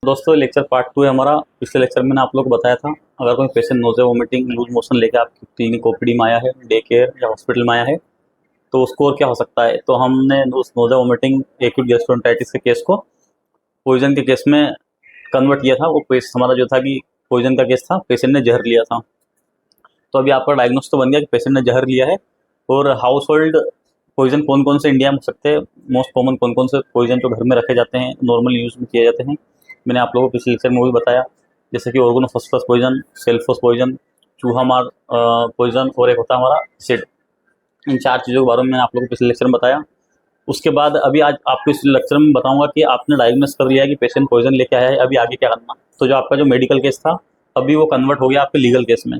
दोस्तों lecture part 2 है हमारा। पिछले लेक्चर में मैंने आप लोग को बताया था, अगर कोई patient nausea vomiting loose motion लेके आपकी क्लिनिक ओपीडी में आया है, डे केयर या हॉस्पिटल में आया है, तो उसको और क्या हो सकता है। तो हमने उस नोज़िया वोमिटिंग एक्यूट गैस्ट्रोएंटेराइटिस के केस को पॉइजन के केस में कन्वर्ट किया था। वो केस हमारा जो था कि पॉइजन का केस था, पेशेंट ने जहर लिया था। तो अभी आपका डायग्नोस तो बन गया कि पेशेंट ने जहर लिया है। और हाउस होल्ड पॉइजन कौन कौन से इंडिया में हो सकते हैं, मोस्ट कॉमन कौन कौन से पॉइजन जो घर में रखे जाते हैं, नॉर्मल यूज़ में किए जाते हैं, मैंने आप लोगों को पिछले लेक्चर में भी बताया। जैसे कि ऑर्गेनोफॉस्फरस पॉइजन, सेल्फोस पॉइजन, चूहा मार पॉइजन और एक होता है हमारा एसिड। इन 4 चीज़ों के बारे में मैंने आप लोगों को पिछले लेक्चर में बताया। उसके बाद अभी आज आपको इस लेक्चर में बताऊंगा कि आपने डायग्नोस कर लिया है कि पेशेंट पॉइजन लेके आया है, अभी आगे क्या करना। तो जो आपका जो मेडिकल केस था अभी वो कन्वर्ट हो गया आपके लीगल केस में।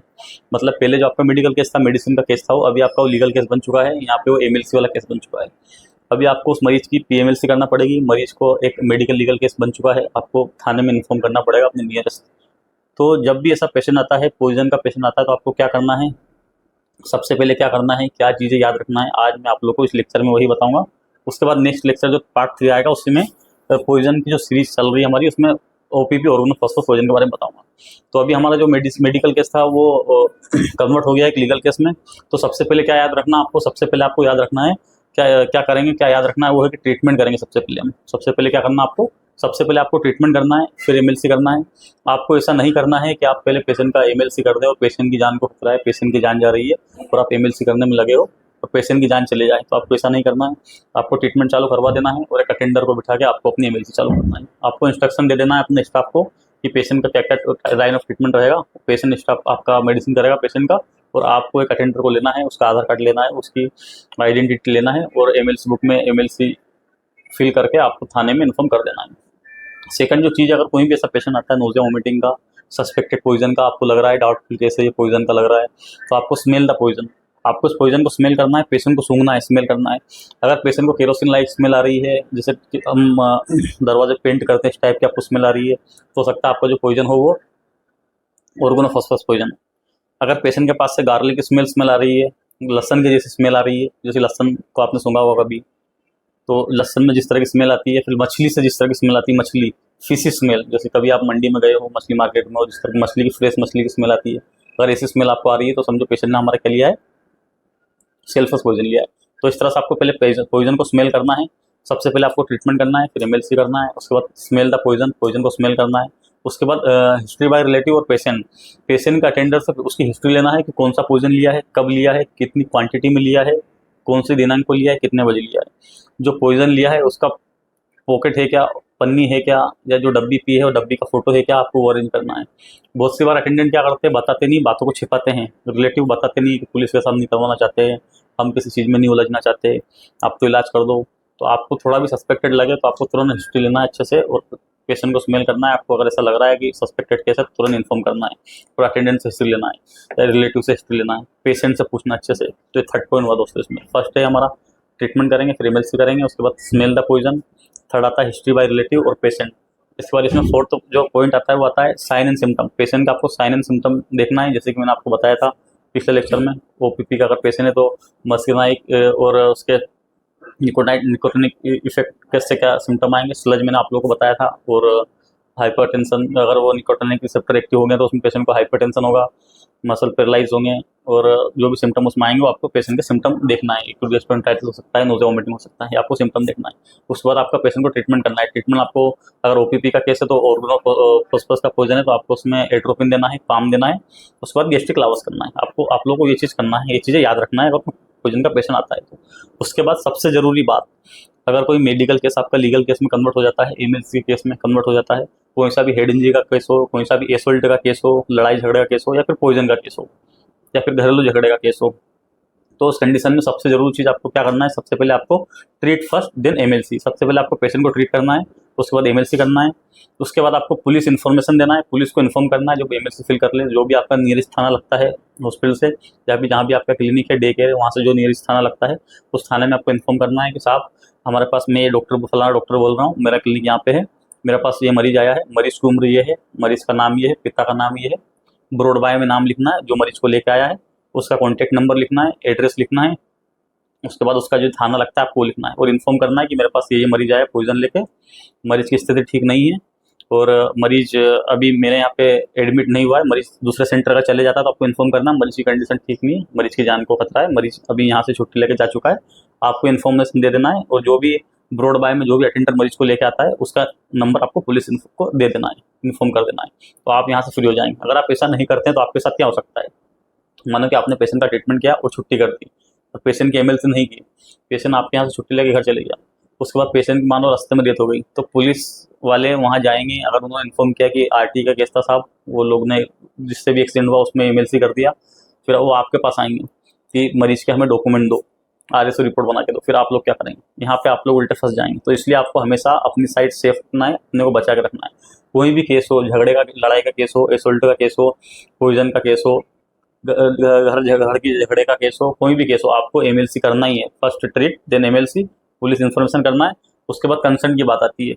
मतलब पहले जो आपका मेडिकल केस था, मेडिसिन का केस था, वो अभी आपका वो लीगल केस बन चुका है। यहाँ पे वो एमएलसी वाला केस बन चुका है। अभी आपको उस मरीज की पीएमएलसी करना पड़ेगी। मरीज को एक मेडिकल लीगल केस बन चुका है, आपको थाने में इन्फॉर्म करना पड़ेगा अपने नियरेस्ट। तो जब भी ऐसा पेशेंट आता है, पॉइजन का पेशेंट आता है, तो आपको क्या करना है, सबसे पहले क्या करना है, क्या चीज़ें याद रखना है, आज मैं आप लोग को इस लेक्चर में वही बताऊंगा। उसके बाद नेक्स्ट लेक्चर जो पार्ट 3 आएगा उसमें पॉइजन की जो सीरीज चल रही है हमारी, उसमें ओपीपी ऑर्गेनोफॉस्फरस पॉइजन के बारे में बताऊंगा। तो अभी हमारा जो मेडिकल केस था वो कन्वर्ट हो गया एक लीगल केस में। तो सबसे पहले क्या याद रखना आपको, सबसे पहले आपको याद रखना है क्या क्या करेंगे, क्या याद रखना है, वो है कि ट्रीटमेंट करेंगे। सबसे पहले हम सबसे पहले क्या करना आपको, सबसे पहले आपको ट्रीटमेंट करना है, फिर एमएलसी करना है। आपको ऐसा नहीं करना है कि आप पहले पेशेंट का एमएलसी कर दें और पेशेंट की जान को खतरा है, पेशेंट की जान जा रही है और आप एमएलसी करने में लगे हो और पेशेंट की जान चले जाए। तो आपको ऐसा नहीं करना है। आपको ट्रीटमेंट चालू करवा देना है और एक अटेंडर को बिठा के आपको अपनी एमएलसी चालू करना है। आपको इंस्ट्रक्शन दे देना है अपने स्टाफ को कि पेशेंट का क्या क्या लाइन ऑफ ट्रीटमेंट रहेगा। पेशेंट स्टाफ आपका मेडिसिन करेगा पेशेंट का, और आपको एक अटेंडर को लेना है, उसका आधार कार्ड लेना है, उसकी आइडेंटिटी लेना है और एमएलसी बुक में एमएलसी फिल करके आपको थाने में इन्फॉर्म कर देना है। सेकंड जो चीज़, अगर कोई भी ऐसा पेशेंट आता है नोज़िया वोमिटिंग का, सस्पेक्टेड पॉइजन का, आपको लग रहा है डाउटफुल केस है ये पॉइजन का लग रहा है, तो आपको स्मेल द पॉइजन, आपको उस पॉइजन को स्मेल करना है, पेशेंट को सूंघना है, स्मेल करना है। अगर पेशेंट को केरोसिन लाइक स्मेल आ रही है, जैसे कि हम दरवाजे पेंट करते हैं इस टाइप की आपको स्मेल आ रही है, तो हो सकता है आपका जो पॉइजन हो वो ऑर्गेनोफॉस्फरस पॉइजन। अगर पेशेंट के पास से गार्लिक की स्मेल आ रही है, लहसन की जैसी स्मेल आ रही है, जैसे लहसन को आपने सूंघा होगा कभी, तो लहसन में जिस तरह की स्मेल आती है, फिर मछली से जिस तरह की स्मेल आती है, मछली फिशी स्मेल, जैसे कभी आप मंडी में गए हो मछली मार्केट में और जिस तरह की मछली की फ्रेश मछली की स्मेल आती है, अगर ऐसी स्मेल आपको आ रही है तो समझो पेशेंट ने हमारा क्या लिया है, सेल्फस पॉइजन लिया है। तो इस तरह से आपको पहले पॉइजन को स्मेल करना है, सबसे पहले आपको ट्रीटमेंट करना है, फिर एमएलसी करना है, उसके बाद स्मेल द पॉइजन, पॉइजन को स्मेल करना है। उसके बाद हिस्ट्री बाय रिलेटिव और पेशेंट का अटेंडर से उसकी हिस्ट्री लेना है कि कौन सा पॉइजन लिया है, कब लिया है, कितनी क्वांटिटी में लिया है, कौन से दिनांक को लिया है, कितने बजे लिया है। जो पॉइजन लिया है उसका पॉकेट है क्या, पन्नी है क्या, या जो डब्बी पी है वो डब्बी का फोटो है क्या, आपको वो अरेंज करना है। बहुत सी बार अटेंडेंट क्या करते हैं, बताते नहीं, बातों को छिपाते हैं, रिलेटिव बताते नहीं कि पुलिस के सामने करवाना चाहते हैं, हम किसी चीज़ में नहीं उलझना चाहते, आप तो इलाज कर दो। तो आपको थोड़ा भी सस्पेक्टेड लगे तो आपको तुरंत हिस्ट्री लेना है अच्छे से और पेशेंट को स्मेल करना है। आपको अगर ऐसा लग रहा है कि सस्पेक्टेड केस है तो तुरंत इन्फॉर्म करना है और अटेंडेंट से हिस्ट्री लेना है, रिलेटिव से हिस्ट्री लेना है, पेशेंट से पूछना अच्छे से। तो ये थर्ड पॉइंट हुआ दोस्तों इसमें। फर्स्ट है हमारा ट्रीटमेंट करेंगे, फिर एमएलसी करेंगे, उसके बाद स्मेल द पॉइजन, थर्ड आता है हिस्ट्री बाय रिलेटिव और पेशेंट। इसके बाद इसमें फोर्थ जो पॉइंट आता है वो आता है साइन एंड सिम्टम। पेशेंट का आपको साइन एंड सिम्टम देखना है, जैसे कि मैंने आपको बताया था पिछले लेक्चर में, ओपीपी का अगर पेशेंट है तो मस्किनाइक और उसके निकोटिनिक इफेक्ट कैसे क्या सिम्टम आएंगे, स्लज मैंने आप लोगों को बताया था। और हाइपरटेंशन, अगर वो निकोटिनिक रिसेप्टर एक्टिव हो गया तो उसमें पेशेंट को हाइपरटेंशन होगा, मसल पैरालाइज होंगे, और जो भी सिम्टम उसमें आएंगे वो आपको पेशेंट के सिम्टम देखना है। एक्यूट गैस्ट्रोएंटेराइटिस हो सकता है, नोज़िया वोमिटिंग हो सकता है, आपको सिम्टम देखना है। उसके बाद आपका पेशेंट को ट्रीटमेंट करना है। ट्रीटमेंट आपको, अगर ओपीपी का केस है तो ऑर्गेनोफॉस्फरस का पॉइजन है तो आपको उसमें एट्रोपिन देना है, पाम देना है। उसके बाद गैस्ट्रिक लावस करना है। आपको आप लोगों को ये चीज़ करना है, ये चीज़ें याद रखना है अगर पॉइजन का पेशेंट आता है तो। उसके बाद सबसे ज़रूरी बात, अगर कोई मेडिकल केस आपका लीगल केस में कन्वर्ट हो जाता है, एमएलसी केस में कन्वर्ट हो जाता है, कोई सा भी हेड इंजरी का केस हो, कोई सा भी एसोल्ट का केस हो, लड़ाई झगड़े का केस हो, या फिर पॉइजन का केस हो, या फिर घरेलू झगड़े का केस हो, तो उस कंडीशन में सबसे जरूरी चीज़ आपको क्या करना है, सबसे पहले आपको ट्रीट फर्स्ट देन एमएलसी। सबसे पहले आपको पेशेंट को ट्रीट करना है, उसके बाद एमएलसी करना है। उसके बाद आपको पुलिस इन्फॉर्मेशन देना है, पुलिस को इन्फॉर्म करना है, जो एमएलसी फिल कर ले, जो भी आपका नियरेस्ट थाना लगता है हॉस्पिटल से, या भी जहाँ भी आपका क्लिनिक है, डे केयर है, वहाँ से जो नियरेस्ट थाना लगता है उस थाने में आपको इन्फॉर्म करना है कि साहब हमारे पास, मैं ये डॉक्टर फलाना डॉक्टर बोल रहा हूँ, मेरा क्लिनिक यहाँ पे है, मेरे पास ये मरीज आया है, मरीज की उम्र ये है, मरीज का नाम ये है, पिता का नाम ये है, ब्रॉड बाय में नाम लिखना है, जो मरीज को लेकर आया है उसका कॉन्टैक्ट नंबर लिखना है, एड्रेस लिखना है। उसके बाद उसका जो थाना लगता है आपको लिखना है और इन्फॉर्म करना है कि मेरे पास ये मरीज आया पॉइजन लेके, मरीज की स्थिति ठीक नहीं है, और मरीज अभी मेरे यहाँ पे एडमिट नहीं हुआ है, मरीज दूसरे सेंटर का चले जाता है तो आपको इन्फॉर्म करना, मरीज की कंडीशन ठीक नहीं है, मरीज की जान को खतरा है, मरीज अभी यहाँ से छुट्टी लेके जा चुका है, आपको इन्फॉर्मेशन दे देना है। और जो भी ब्रॉड बाय में जो भी अटेंडर मरीज को लेके आता है उसका नंबर आपको पुलिस इन्फो को दे देना है, इन्फॉर्म कर देना है, तो आप यहाँ से फ्री हो जाएंगे। अगर आप ऐसा नहीं करते हैं तो आपके साथ क्या हो सकता है, मानो कि आपने पेशेंट का ट्रीटमेंट किया और छुट्टी कर दी, तो पेशेंट की एमएलसी नहीं की, पेशेंट आपके यहाँ से छुट्टी लेके घर चले गया, उसके बाद पेशेंट की मानो रास्ते में डेथ हो गई, तो पुलिस वाले वहाँ जाएंगे, अगर उन्होंने इन्फॉर्म किया कि आरटी का केस था साहब, वो लोग ने जिससे भी एक्सीडेंट हुआ उसमें एमएलसी कर दिया, फिर वो आपके पास आएंगे कि मरीज के हमें डॉक्यूमेंट दो, आरएसओ रिपोर्ट बना के दो, फिर आप लोग क्या करेंगे, यहाँ पे आप लोग उल्टे फंस जाएंगे। तो इसलिए आपको हमेशा अपनी साइड सेफ रखना है, अपने को बचा के रखना है। कोई भी केस हो, झगड़े का, लड़ाई का केस हो, एसोल्ट का केस हो, पॉइजन का केस हो, घर की झगड़े का केस हो, कोई भी केस हो, आपको एमएलसी करना ही है। First treat then MLC, police information करना है। उसके बाद कंसर्न की बात आती है,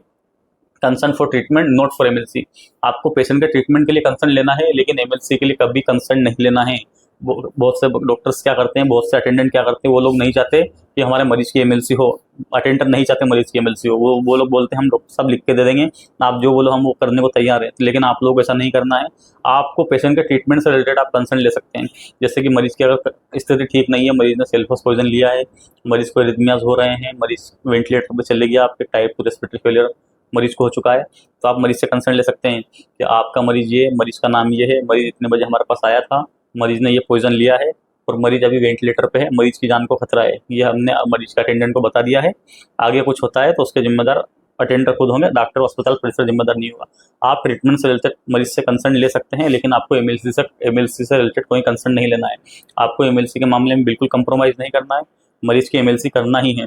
concern for treatment not for MLC. आपको पेशेंट के ट्रीटमेंट के लिए कंसर्न लेना है, लेकिन एमएलसी के लिए कभी कंसर्न नहीं लेना है। बहुत से डॉक्टर्स क्या करते हैं, बहुत से अटेंडेंट क्या करते हैं, वो लोग नहीं चाहते कि हमारे मरीज की एमएलसी हो, अटेंडर नहीं चाहते मरीज की एमएलसी हो, वो लोग बोलते हैं हम डॉक्टर साहब लिख के दे देंगे, आप जो बोलो हम वो करने को तैयार हैं। लेकिन आप लोग ऐसा नहीं करना है। आपको पेशेंट के ट्रीटमेंट से रिलेटेड आप कंसर्न ले सकते हैं, जैसे कि मरीज की अगर स्थिति ठीक नहीं है, मरीज ने सेल्फोस पॉइजन लिया है, मरीज को एरिथमियाज हो रहे हैं, मरीज वेंटिलेटर पर चले गया, आपके टाइप 2 रेस्पिरेटरी फेलियर मरीज को हो चुका है, तो आप मरीज से कंसर्न ले सकते हैं कि आपका मरीज ये, मरीज का नाम ये है, मरीज इतने बजे हमारे पास आया था, मरीज ने ये पॉइजन लिया है और मरीज अभी वेंटिलेटर पे है, मरीज की जान को खतरा है, ये हमने मरीज का अटेंडेंट को बता दिया है। आगे कुछ होता है तो उसके जिम्मेदार अटेंडर खुद होंगे, डॉक्टर अस्पताल परिसर जिम्मेदार नहीं होगा। आप ट्रीटमेंट से रिलेटेड मरीज से कंसर्न ले सकते हैं, लेकिन आपको एमएलसी से रिलेटेड कोई कंसर्न नहीं लेना है। आपको एमएलसी के मामले में बिल्कुल कंप्रोमाइज़ नहीं करना है, मरीज की एमएलसी करना ही है।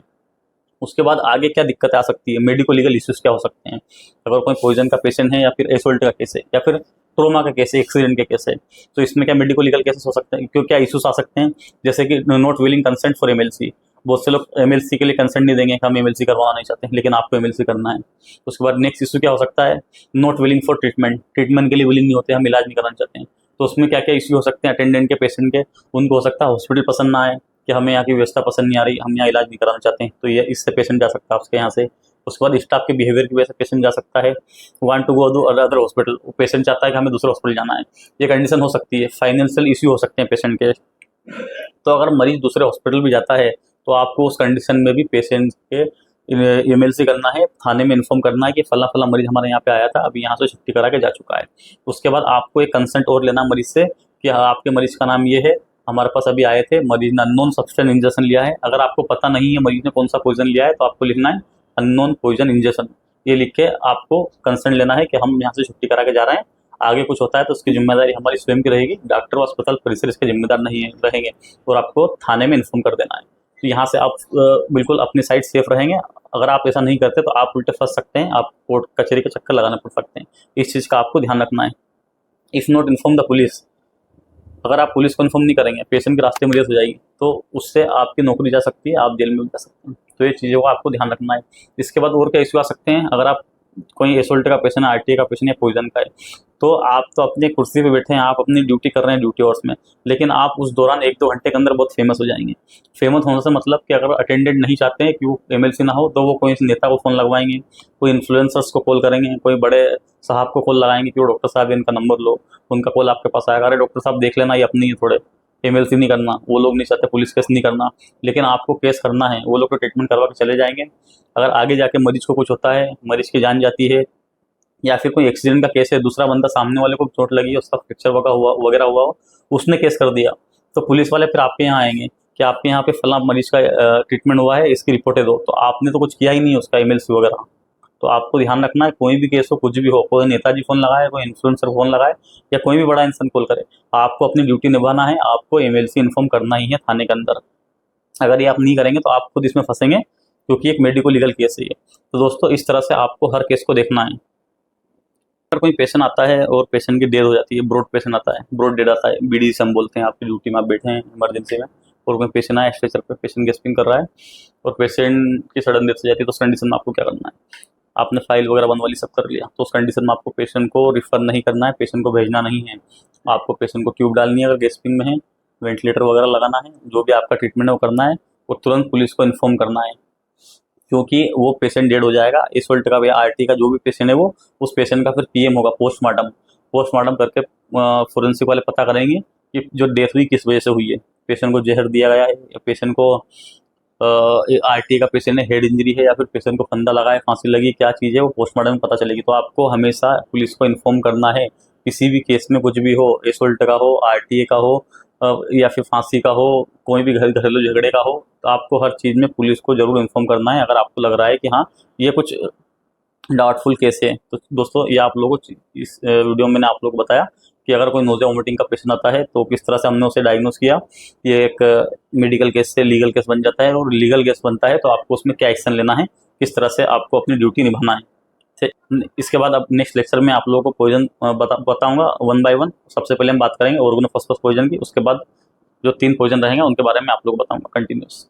उसके बाद आगे क्या दिक्कतें आ सकती है, मेडिको लीगल इश्यूज क्या हो सकते हैं, अगर कोई पॉइजन का पेशेंट है या फिर एसोल्ट का केस है या फिर ट्रोमा का केस है, एक्सीडेंट के केस है, तो इसमें क्या मेडिको लीगल केसेस हो सकते हैं, क्यों क्या इश्यूज आ सकते हैं, जैसे कि not willing consent for MLC. बहुत से लोग एमएलसी के लिए कंसेंट नहीं देंगे, हम एमएलसी करवाना नहीं चाहते, लेकिन आपको एमएलसी करना है। उसके बाद नेक्स्ट इशू क्या हो सकता है, not willing for treatment, treatment के लिए विलिंग नहीं होते, हम इलाज नहीं कराना चाहते हैं, तो उसमें क्या क्या इश्यू हो सकते हैं अटेंडेंट के, पेशेंट के, उनको हो सकता है हॉस्पिटल पसंद ना आए कि हमें यहाँ की व्यवस्था पसंद नहीं आ रही, हम यहाँ इलाज नहीं कराना चाहते हैं, तो ये इससे पेशेंट जा सकता है आपके यहाँ से। उसके बाद स्टाफ के बिहेवियर की वजह से पेशेंट जा सकता है, want to go to other hospital, patient चाहता है कि हमें दूसरे हॉस्पिटल जाना है, ये कंडीशन हो सकती है। फाइनेंशियल इश्यू हो सकते हैं पेशेंट के, तो अगर मरीज दूसरे हॉस्पिटल भी जाता है तो आपको उस कंडीशन में भी पेशेंट के एमएलसी करना है, थाने में इन्फॉर्म करना है कि फला फला मरीज हमारे यहाँ पे आया था, अभी यहाँ से छुट्टी करा के जा चुका है। उसके बाद आपको एक कंसेंट और लेना मरीज से कि हाँ, आपके मरीज का नाम ये है, हमारे पास अभी आए थे, मरीज ने अननोन सब्सटेंस इंजेक्शन लिया है। अगर आपको पता नहीं है मरीज ने कौन सा पॉइजन लिया है तो आपको लिखना है अननोन पॉइजन इंजेक्शन, ये लिख के आपको कंसर्न लेना है कि हम यहाँ से छुट्टी करा के जा रहे हैं। आगे कुछ होता है तो उसकी जिम्मेदारी हमारी स्वयं की रहेगी, डॉक्टर और अस्पताल परिसर इसके जिम्मेदार नहीं रहेंगे, और आपको थाने में इन्फॉर्म कर देना है। तो यहाँ से आप बिल्कुल अपनी साइड सेफ रहेंगे। अगर आप ऐसा नहीं करते तो आप उल्टे फंस सकते हैं, आप कोर्ट कचहरी के चक्कर लगाने पड़ सकते हैं। इस चीज़ का आपको ध्यान रखना है। If not inform the police, अगर आप पुलिस को इन्फॉर्म नहीं करेंगे, पेशेंट के रास्ते में डेथ हो जाएगी तो उससे आपकी नौकरी जा सकती है, आप जेल में भी जा सकते हैं। तो ये चीज़ों का आपको ध्यान रखना है। इसके बाद और क्या इश्यू आ सकते हैं, अगर आप कोई एसोल्ट का पेशेंट है, आरटीए का पेशेंट या पॉइजन का है, तो आप तो अपनी कुर्सी पे बैठे हैं, आप अपनी ड्यूटी कर रहे हैं ड्यूटी आवर्स में, लेकिन आप उस दौरान 1-2 घंटे के अंदर बहुत फेमस हो जाएंगे। फेमस होने से मतलब कि अगर अटेंडेंट नहीं चाहते हैं कि वो एमएलसी ना हो, तो वो कोई नेता को फ़ोन लगवाएंगे, कोई इन्फ्लुएंसर्स को कॉल करेंगे, कोई बड़े साहब को कॉल लगाएंगे कि वो डॉक्टर साहब इनका नंबर लो, उनका कॉल आपके पास आएगा, अरे डॉक्टर साहब देख लेना ये अपनी है, थोड़े एमएलसी नहीं करना, वो लोग नहीं चाहते, पुलिस केस नहीं करना, लेकिन आपको केस करना है। वो लोग तो ट्रीटमेंट करवा के चले जाएंगे। अगर आगे जाके मरीज को कुछ होता है, मरीज की जान जाती है, या फिर कोई एक्सीडेंट का केस है, दूसरा बंदा सामने वाले को चोट लगी है, उसका फ्रैक्चर वगैरह हुआ हो, उसने केस कर दिया, तो पुलिस वाले फिर आपके यहाँ आएंगे कि आपके यहाँ पे फला मरीज का ट्रीटमेंट हुआ है, इसकी रिपोर्टें दो, तो आपने तो कुछ किया ही नहीं उसका एमएलसी वगैरह। तो आपको ध्यान रखना है, कोई भी केस हो, कुछ भी हो, कोई नेताजी फ़ोन लगाए, कोई इन्फ्लुएंसर फ़ोन लगाए, या कोई भी बड़ा इंसान कॉल करे, आपको अपनी ड्यूटी निभाना है, आपको एमएलसी इन्फॉर्म करना ही है थाने के अंदर। अगर ये आप नहीं करेंगे तो आप खुद इसमें फंसेंगे, क्योंकि एक मेडिको लीगल केस है ये। तो दोस्तों, इस तरह से आपको हर केस को देखना है। अगर कोई पेशेंट आता है और पेशेंट की डेथ हो जाती है, ब्रॉड पेशेंट आता है, ब्रॉड डेड आता है, बीडी से हम बोलते हैं, आपकी ड्यूटी में आप बैठे हैं इमरजेंसी में, और कोई पेशेंट आया स्ट्रेचर पे, पेशेंट गैस्पिंग कर रहा है और पेशेंट की सडन डेथ हो जाती है, तो उस कंडीशन में आपको क्या करना है, आपने फाइल वगैरह बनवा ली, सब कर लिया, तो उस कंडीशन में आपको पेशेंट को रिफ़र नहीं करना है, पेशेंट को भेजना नहीं है। आपको पेशेंट को ट्यूब डालनी है अगर गैस्पिंग में है, वेंटिलेटर वगैरह लगाना है, जो भी आपका ट्रीटमेंट है वो करना है, और तुरंत पुलिस को इन्फॉर्म करना है, क्योंकि वो पेशेंट डेड हो जाएगा, इस उल्ट का या आरटी का जो भी पेशेंट है वो, उस पेशेंट का फिर पीएम होगा, पोस्टमार्टम। पोस्टमार्टम करके फोरेंसिक वाले पता करेंगे कि जो डेथ हुई किस वजह से हुई है, पेशेंट को जहर दिया गया है या पेशेंट को आरटी का पेशेंट है हेड इंजरी है या फिर पेशेंट को फंदा लगा है, फांसी लगी, क्या चीज़ है वो पोस्टमार्टम में पता चलेगी। तो आपको हमेशा पुलिस को इन्फॉर्म करना है, किसी भी केस में कुछ भी हो, एसोल्ट का हो, आरटीए का हो या फिर फांसी का हो, कोई भी घरेलू झगड़े का हो, तो आपको हर चीज़ में पुलिस को जरूर इन्फॉर्म करना है अगर आपको लग रहा है कि हाँ ये कुछ डाउटफुल केस है। तो दोस्तों ये आप लोगों को इस वीडियो में मैंने आप लोगों को बताया कि अगर कोई नोज़िया वोमिटिंग का पेशेंट आता है तो किस तरह से हमने उसे डायग्नोस किया, ये एक मेडिकल केस से लीगल केस बन जाता है, और लीगल केस बनता है तो आपको उसमें क्या एक्शन लेना है, किस तरह से आपको अपनी ड्यूटी निभाना है। इसके बाद अब नेक्स्ट लेक्चर में आप लोगों को पॉइजन बताऊंगा वन बाय वन। सबसे पहले हम बात करेंगे ऑर्गेनोफॉस्फेट पॉइजन की, उसके बाद जो 3 पॉइजन रहेंगे उनके बारे में आप लोग बताऊंगा कंटिन्यूस।